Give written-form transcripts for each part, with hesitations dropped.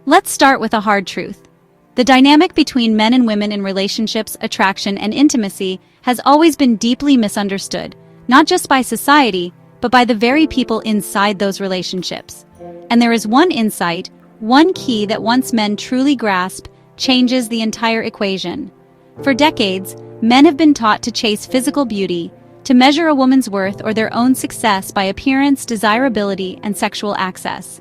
Let's start with a hard truth. The dynamic between men and women in relationships, attraction, and intimacy has always been deeply misunderstood, not just by society, but by the very people inside those relationships. And there is one insight, one key that once men truly grasp, changes the entire equation. For decades, men have been taught to chase physical beauty, to measure a woman's worth or their own success by appearance, desirability, and sexual access.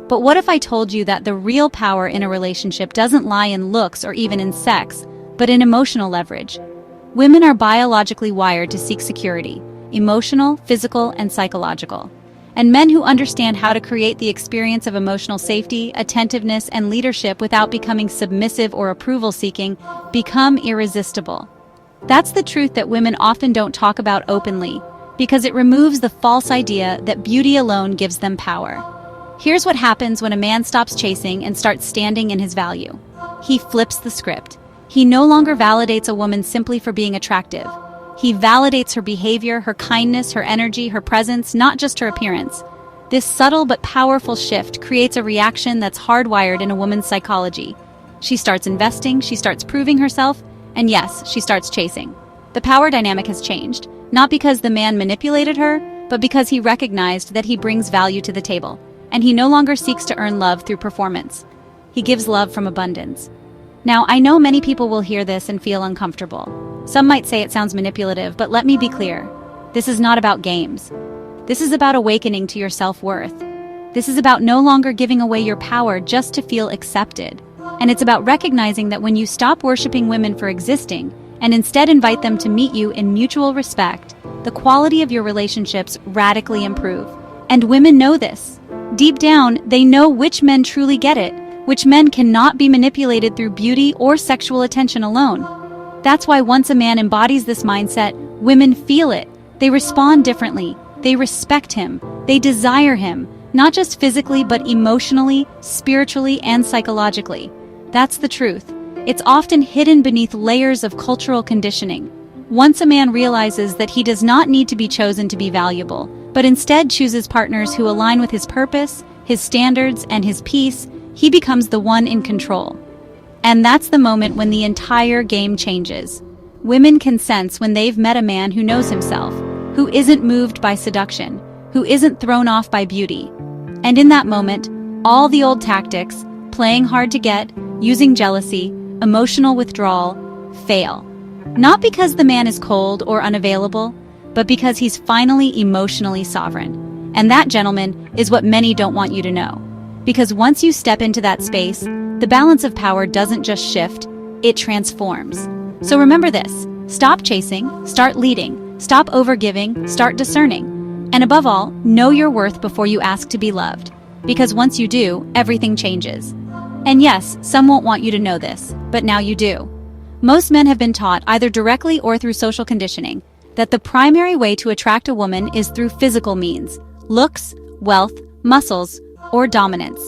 But what if I told you that the real power in a relationship doesn't lie in looks or even in sex, but in emotional leverage? Women are biologically wired to seek security, emotional, physical, and psychological. And men who understand how to create the experience of emotional safety, attentiveness, and leadership without becoming submissive or approval-seeking become irresistible. That's the truth that women often don't talk about openly, because it removes the false idea that beauty alone gives them power. Here's what happens when a man stops chasing and starts standing in his value. He flips the script. He no longer validates a woman simply for being attractive. He validates her behavior, her kindness, her energy, her presence, not just her appearance. This subtle but powerful shift creates a reaction that's hardwired in a woman's psychology. She starts investing, she starts proving herself, and yes, she starts chasing. The power dynamic has changed, not because the man manipulated her, but because he recognized that he brings value to the table, and he no longer seeks to earn love through performance. He gives love from abundance. Now, I know many people will hear this and feel uncomfortable. Some might say it sounds manipulative, but let me be clear. This is not about games. This is about awakening to your self-worth. This is about no longer giving away your power just to feel accepted. And it's about recognizing that when you stop worshiping women for existing and instead invite them to meet you in mutual respect, the quality of your relationships radically improve. And women know this. Deep down, they know which men truly get it, which men cannot be manipulated through beauty or sexual attention alone. That's why once a man embodies this mindset, women feel it. They respond differently. They respect him. They desire him, not just physically, but emotionally, spiritually, and psychologically. That's the truth. It's often hidden beneath layers of cultural conditioning. Once a man realizes that he does not need to be chosen to be valuable, but instead chooses partners who align with his purpose, his standards, and his peace, he becomes the one in control. And that's the moment when the entire game changes. Women can sense when they've met a man who knows himself, who isn't moved by seduction, who isn't thrown off by beauty. And in that moment, all the old tactics, playing hard to get, using jealousy, emotional withdrawal, fail. Not because the man is cold or unavailable, but because he's finally emotionally sovereign. And that, gentlemen, is what many don't want you to know. Because once you step into that space, the balance of power doesn't just shift, it transforms. So remember this: stop chasing, start leading, stop overgiving, start discerning. And above all, know your worth before you ask to be loved. Because once you do, everything changes. And yes, some won't want you to know this, but now you do. Most men have been taught, either directly or through social conditioning, that the primary way to attract a woman is through physical means: looks, wealth, muscles, or dominance.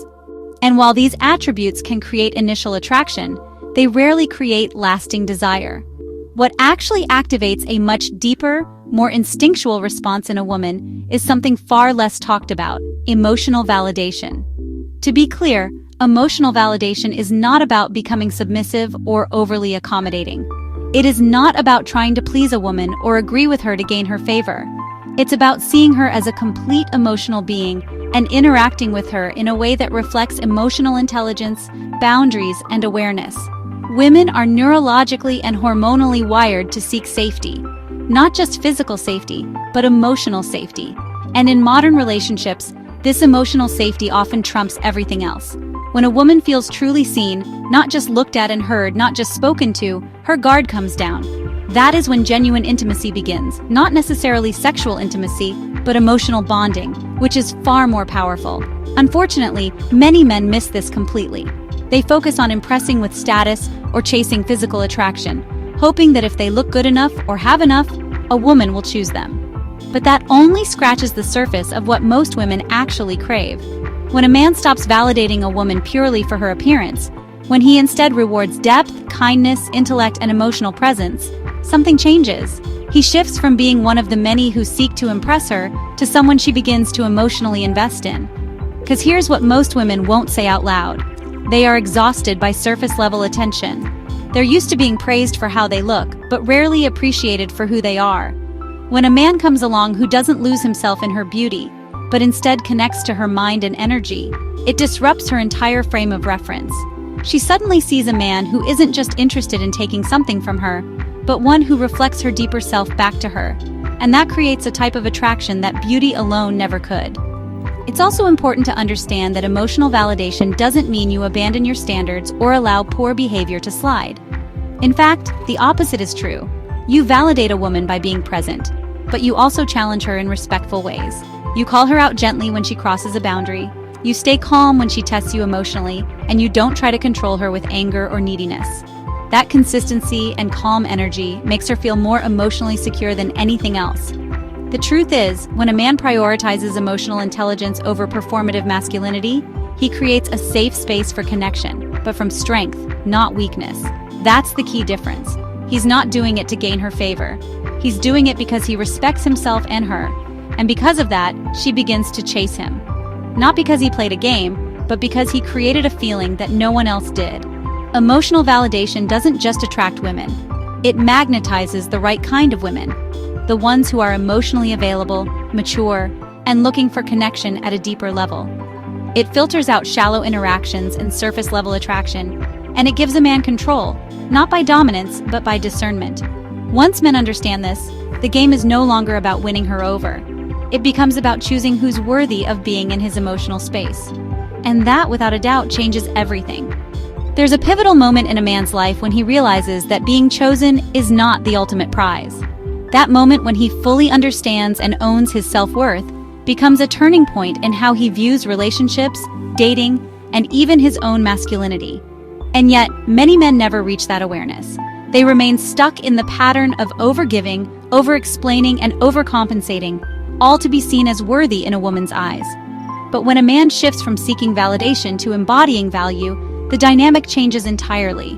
And while these attributes can create initial attraction, they rarely create lasting desire. What actually activates a much deeper, more instinctual response in a woman is something far less talked about: emotional validation. To be clear, emotional validation is not about becoming submissive or overly accommodating. It is not about trying to please a woman or agree with her to gain her favor. It's about seeing her as a complete emotional being and interacting with her in a way that reflects emotional intelligence, boundaries, and awareness. Women are neurologically and hormonally wired to seek safety. Not just physical safety, but emotional safety. And in modern relationships, this emotional safety often trumps everything else. When a woman feels truly seen, not just looked at and heard, not just spoken to, her guard comes down. That is when genuine intimacy begins, not necessarily sexual intimacy, but emotional bonding, which is far more powerful. Unfortunately, many men miss this completely. They focus on impressing with status or chasing physical attraction, hoping that if they look good enough or have enough, a woman will choose them. But that only scratches the surface of what most women actually crave. When a man stops validating a woman purely for her appearance, when he instead rewards depth, kindness, intellect, and emotional presence, something changes. He shifts from being one of the many who seek to impress her to someone she begins to emotionally invest in. Because here's what most women won't say out loud. They are exhausted by surface-level attention. They're used to being praised for how they look, but rarely appreciated for who they are. When a man comes along who doesn't lose himself in her beauty, but instead connects to her mind and energy, it disrupts her entire frame of reference. She suddenly sees a man who isn't just interested in taking something from her, but one who reflects her deeper self back to her. And that creates a type of attraction that beauty alone never could. It's also important to understand that emotional validation doesn't mean you abandon your standards or allow poor behavior to slide. In fact, the opposite is true. You validate a woman by being present, but you also challenge her in respectful ways. You call her out gently when she crosses a boundary. You stay calm when she tests you emotionally, and you don't try to control her with anger or neediness. That consistency and calm energy makes her feel more emotionally secure than anything else. The truth is, when a man prioritizes emotional intelligence over performative masculinity, he creates a safe space for connection, but from strength, not weakness. That's the key difference. He's not doing it to gain her favor. He's doing it because he respects himself and her. And because of that, she begins to chase him. Not because he played a game, but because he created a feeling that no one else did. Emotional validation doesn't just attract women. It magnetizes the right kind of women. The ones who are emotionally available, mature, and looking for connection at a deeper level. It filters out shallow interactions and surface-level attraction, and it gives a man control, not by dominance, but by discernment. Once men understand this, the game is no longer about winning her over. It becomes about choosing who's worthy of being in his emotional space. And that, without a doubt, changes everything. There's a pivotal moment in a man's life when he realizes that being chosen is not the ultimate prize. That moment when he fully understands and owns his self-worth becomes a turning point in how he views relationships, dating, and even his own masculinity. And yet, many men never reach that awareness. They remain stuck in the pattern of overgiving, over-explaining, and overcompensating, all to be seen as worthy in a woman's eyes. But when a man shifts from seeking validation to embodying value, the dynamic changes entirely.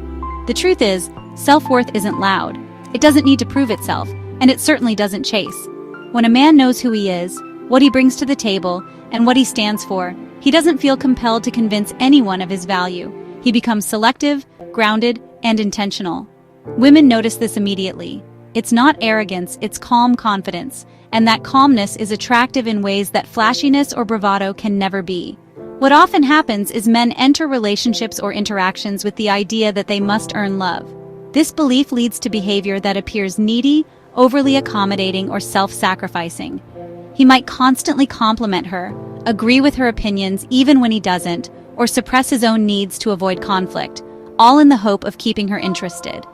The truth is, self-worth isn't loud. It doesn't need to prove itself, and it certainly doesn't chase. When a man knows who he is, what he brings to the table, and what he stands for, he doesn't feel compelled to convince anyone of his value. He becomes selective, grounded, and intentional. Women notice this immediately. It's not arrogance, it's calm confidence. And that calmness is attractive in ways that flashiness or bravado can never be. What often happens is men enter relationships or interactions with the idea that they must earn love. This belief leads to behavior that appears needy, overly accommodating, or self-sacrificing. He might constantly compliment her, agree with her opinions even when he doesn't, or suppress his own needs to avoid conflict, all in the hope of keeping her interested.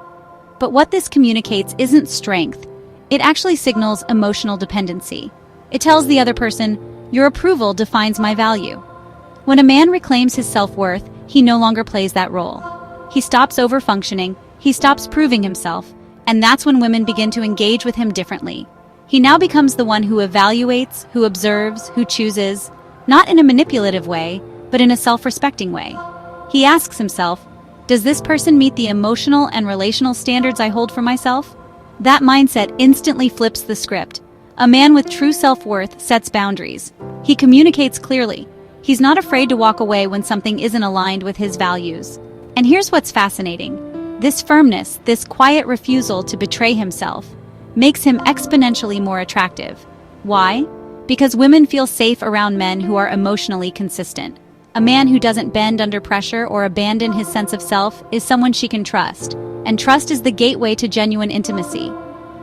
But what this communicates isn't strength. It actually signals emotional dependency. It tells the other person, your approval defines my value. When a man reclaims his self-worth, he no longer plays that role. He stops over-functioning, he stops proving himself, and that's when women begin to engage with him differently. He now becomes the one who evaluates, who observes, who chooses, not in a manipulative way, but in a self-respecting way. He asks himself, does this person meet the emotional and relational standards I hold for myself? That mindset instantly flips the script. A man with true self-worth sets boundaries. He communicates clearly. He's not afraid to walk away when something isn't aligned with his values. And here's what's fascinating. This firmness, this quiet refusal to betray himself, makes him exponentially more attractive. Why? Because women feel safe around men who are emotionally consistent. A man who doesn't bend under pressure or abandon his sense of self is someone she can trust, and trust is the gateway to genuine intimacy.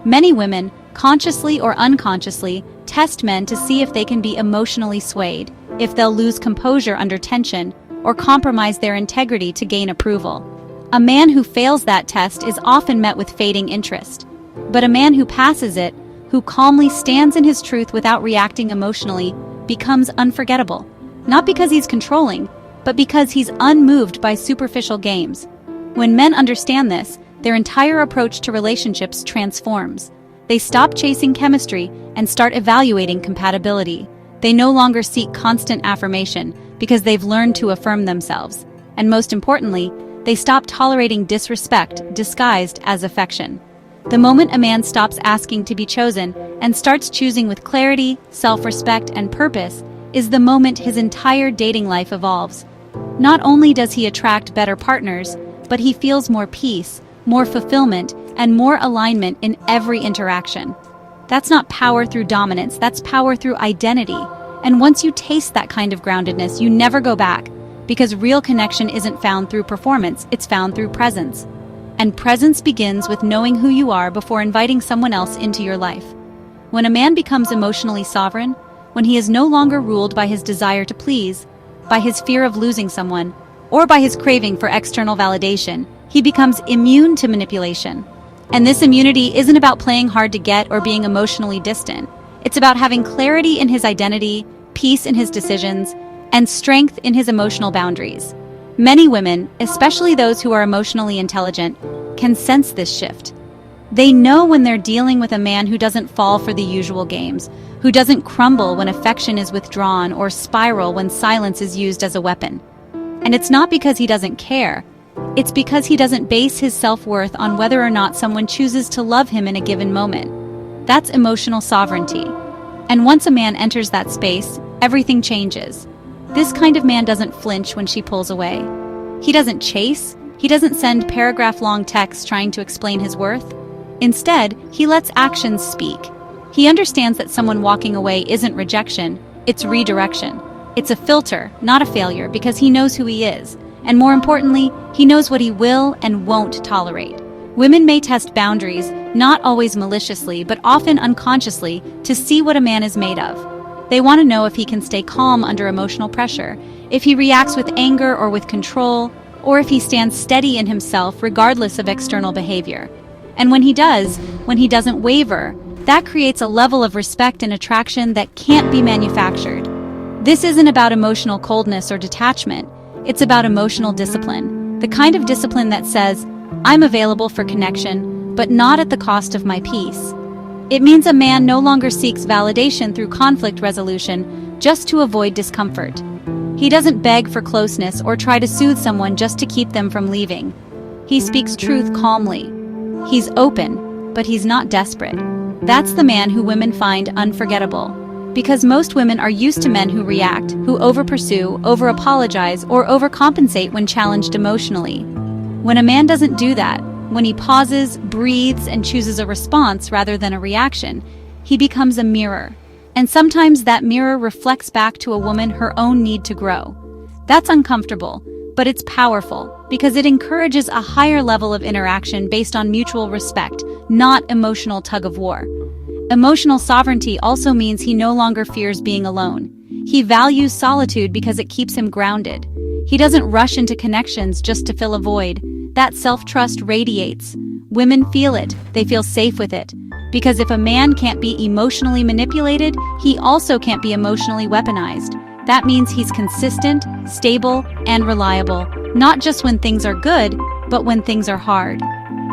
Many women, consciously or unconsciously, test men to see if they can be emotionally swayed, if they'll lose composure under tension, or compromise their integrity to gain approval. A man who fails that test is often met with fading interest. But a man who passes it, who calmly stands in his truth without reacting emotionally, becomes unforgettable. Not because he's controlling, but because he's unmoved by superficial games. When men understand this, their entire approach to relationships transforms. They stop chasing chemistry and start evaluating compatibility. They no longer seek constant affirmation because they've learned to affirm themselves. And most importantly, they stop tolerating disrespect disguised as affection. The moment a man stops asking to be chosen and starts choosing with clarity, self-respect, and purpose is the moment his entire dating life evolves. Not only does he attract better partners, but he feels more peace, more fulfillment, and more alignment in every interaction. That's not power through dominance, that's power through identity. And once you taste that kind of groundedness, you never go back, because real connection isn't found through performance, it's found through presence. And presence begins with knowing who you are before inviting someone else into your life. When a man becomes emotionally sovereign, when he is no longer ruled by his desire to please, by his fear of losing someone, or by his craving for external validation, he becomes immune to manipulation. And this immunity isn't about playing hard to get or being emotionally distant. It's about having clarity in his identity, peace in his decisions, and strength in his emotional boundaries. Many women, especially those who are emotionally intelligent, can sense this shift. They know when they're dealing with a man who doesn't fall for the usual games, who doesn't crumble when affection is withdrawn or spiral when silence is used as a weapon. And it's not because he doesn't care. It's because he doesn't base his self-worth on whether or not someone chooses to love him in a given moment. That's emotional sovereignty. And once a man enters that space, everything changes. This kind of man doesn't flinch when she pulls away. He doesn't chase. He doesn't send paragraph-long texts trying to explain his worth. Instead, he lets actions speak. He understands that someone walking away isn't rejection, it's redirection. It's a filter, not a failure, because he knows who he is. And more importantly, he knows what he will and won't tolerate. Women may test boundaries, not always maliciously, but often unconsciously, to see what a man is made of. They want to know if he can stay calm under emotional pressure, if he reacts with anger or with control, or if he stands steady in himself regardless of external behavior. And when he does, when he doesn't waver, that creates a level of respect and attraction that can't be manufactured. This isn't about emotional coldness or detachment. It's about emotional discipline, the kind of discipline that says, I'm available for connection, but not at the cost of my peace. It means a man no longer seeks validation through conflict resolution just to avoid discomfort. He doesn't beg for closeness or try to soothe someone just to keep them from leaving. He speaks truth calmly. He's open, but he's not desperate. That's the man who women find unforgettable. Because most women are used to men who react, who over-pursue, over-apologize, or overcompensate when challenged emotionally. When a man doesn't do that, when he pauses, breathes, and chooses a response rather than a reaction, he becomes a mirror. And sometimes that mirror reflects back to a woman her own need to grow. That's uncomfortable, but it's powerful, because it encourages a higher level of interaction based on mutual respect, not emotional tug-of-war. Emotional sovereignty also means he no longer fears being alone. He values solitude because it keeps him grounded. He doesn't rush into connections just to fill a void. That self-trust radiates. Women feel it. They feel safe with it. Because if a man can't be emotionally manipulated, he also can't be emotionally weaponized. That means he's consistent, stable, and reliable, not just when things are good, but when things are hard.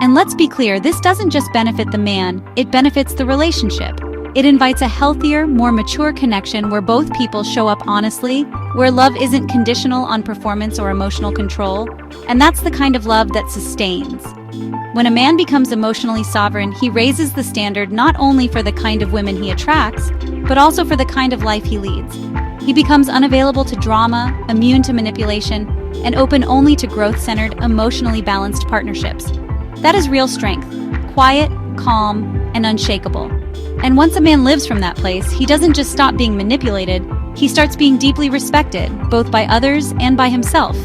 And let's be clear, this doesn't just benefit the man, it benefits the relationship. It invites a healthier, more mature connection where both people show up honestly, where love isn't conditional on performance or emotional control, and that's the kind of love that sustains. When a man becomes emotionally sovereign, he raises the standard not only for the kind of women he attracts, but also for the kind of life he leads. He becomes unavailable to drama, immune to manipulation, and open only to growth-centered, emotionally balanced partnerships. That is real strength, quiet, calm, and unshakable. And once a man lives from that place, he doesn't just stop being manipulated, he starts being deeply respected, both by others and by himself.